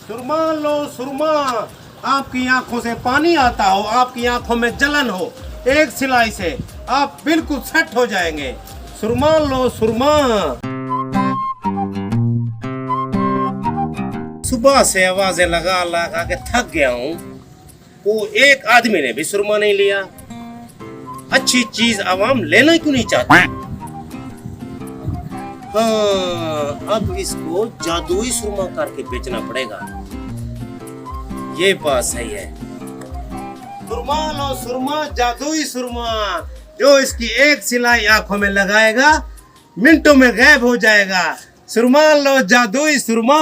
सुरमा लो सुरमा, आपकी आंखों से पानी आता हो, आपकी आंखों में जलन हो, एक सिलाई से आप बिल्कुल सेट हो जाएंगे। सुरमा लो सुरमा। सुबह से आवाजें लगा लगा के थक गया हूँ, वो एक आदमी ने भी सुरमा नहीं लिया। अच्छी चीज आवाम लेना क्यों नहीं चाहती? हाँ, अब इसको जादुई सुरमा करके बेचना पड़ेगा। ये बात सही है। सुरमा लो सुरमा, जादुई सुरमा, जो इसकी एक सिलाई आंखों में लगाएगा मिनटों में गायब हो जाएगा। सुरमा लो जादुई सुरमा।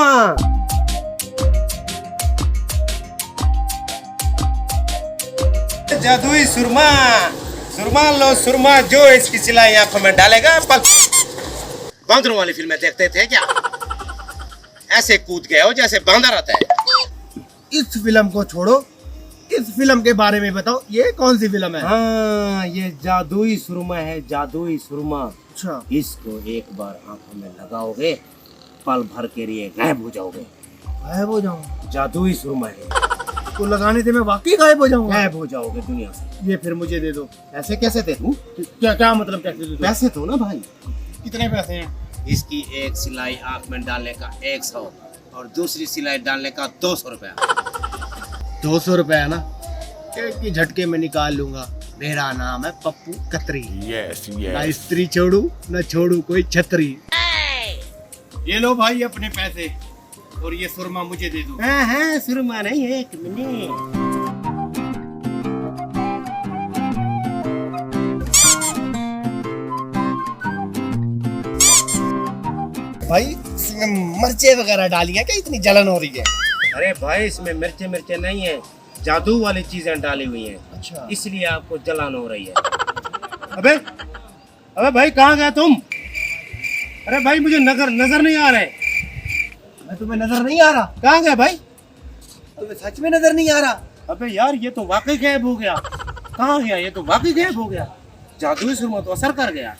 जादुई सुरमा, सुरमा लो सुरमा, जो इसकी सिलाई आंखों में डालेगा। बांदरों वाली फिल्में देखते थे क्या? ऐसे कूद गए हो जैसे बांदर आता है। इस फिल्म को छोड़ो, इस फिल्म के बारे में बताओ, ये कौन सी फिल्म है? हाँ, ये जादुई सुरमा है, जादुई सुरमा। अच्छा, इसको एक बार आंखों में लगाओगे, पल भर के लिए गायब हो जाओगे। गायब हो जाऊंगा? जादुई सुरमा है, तो लगाने से मैं वाकई गायब हो जाऊंगा? गायब हो जाओगे दुनिया से। ये फिर मुझे दे दो। ऐसे कैसे दे दूं? क्या क्या मतलब कैसे दे दो? पैसे दो ना भाई। कितने पैसे हैं? इसकी एक सिलाई आंख में डालने का 100 और दूसरी सिलाई डालने का 200 रुपया। 200 रुपए है ना? एक ही झटके में निकाल लूंगा। मेरा नाम है पप्पू कतरी। यस ना स्त्री छोड़ू ना छोड़ू कोई छतरी। ये लो भाई अपने पैसे, और ये सुरमा मुझे दे दो। हाँ हाँ, सुरमा नहीं है, 1 मिनट। भाई इसमें मिर्चे वगैरह डाली है क्या? इतनी जलन हो रही है? अरे भाई, इसमें मिर्चे मिर्चे नहीं है, जादू वाली चीजें डाली हुई हैं। अच्छा, इसलिए आपको जलन हो रही है। अबे अबे भाई, कहाँ गया तुम? अरे भाई, मुझे नजर नहीं आ रहे। मैं तुम्हें नजर नहीं आ रहा? कहाँ गया भाई? तुम्हें सच में नजर नहीं आ रहा? अबे यार, ये तो वाकई गायब हो गया। कहाँ गया? ये तो वाकई गायब हो गया। जादुई सुरमा तो असर कर गया।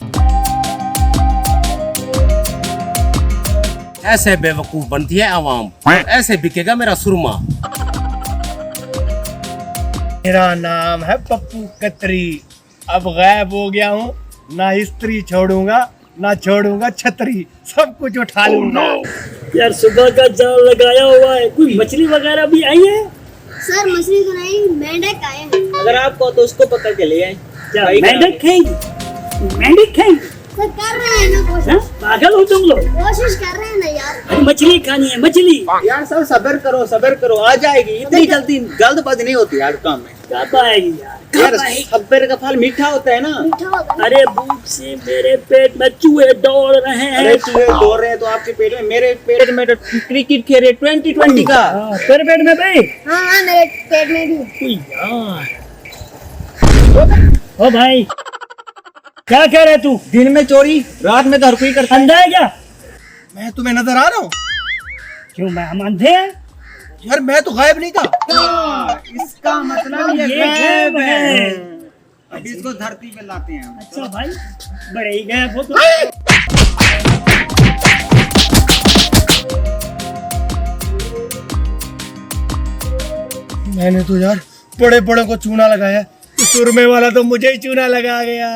ऐसे बेवकूफ बनती है आवाम, ऐसे बिकेगा मेरा सुरमा। मेरा नाम है पप्पू कतरी। अब गायब हो गया हूँ, ना स्त्री छोड़ूंगा ना छोड़ूंगा छतरी, सब कुछ उठा लूंगा। यार सुबह का जाल लगाया हुआ है, कोई मछली वगैरह भी आई है? सर मछली तो नहीं, मेंढक आए हैं। अगर आपको तो उसको पकड़ के ले आए। क्या मेंढक खाएंगे? मेंढक खाएंगे? सर कर रहे हैं ना कोशिश। पागल हो तुम लोग? कोशिश कर रहे हैं ना यार। अरे मछली खानी है, मछली। यार सर सब्र करो, आ जाएगी। इतनी जल्दी जल्दबाजी नहीं होती यार काम में। कब आएगी यार? यार सब्र का फल मीठा होता है ना। मीठा होगा ना। अरे भूख से मेरे पेट में चूहे दौड़ रहे हैं। अरे चूहे दौड़ रहे हैं तो आपके पेट में, मेरे पेट में तो क्रिकेट खेल रहे 2020 का। तेरे पेट में भाई? हाँ हाँ, मेरे पेट में भी। यार ओ भाई, क्या कह रहे तू? दिन में चोरी, रात में धरपी करता है। अंधा है क्या? मैं तुम्हें नजर आ रहा हूँ? क्यों, मैं हम अंधे हैं? यार मैं तो गायब नहीं था। इसका मतलब ये ये गायब है। है। अब इसको धरती पे लाते हैं हम। अच्छा भाई, बड़े ही गए वो तो। मैंने तो यार बड़े बड़े को चूना लगाया, सुरमे वाला तो मुझे ही चूना लगा गया।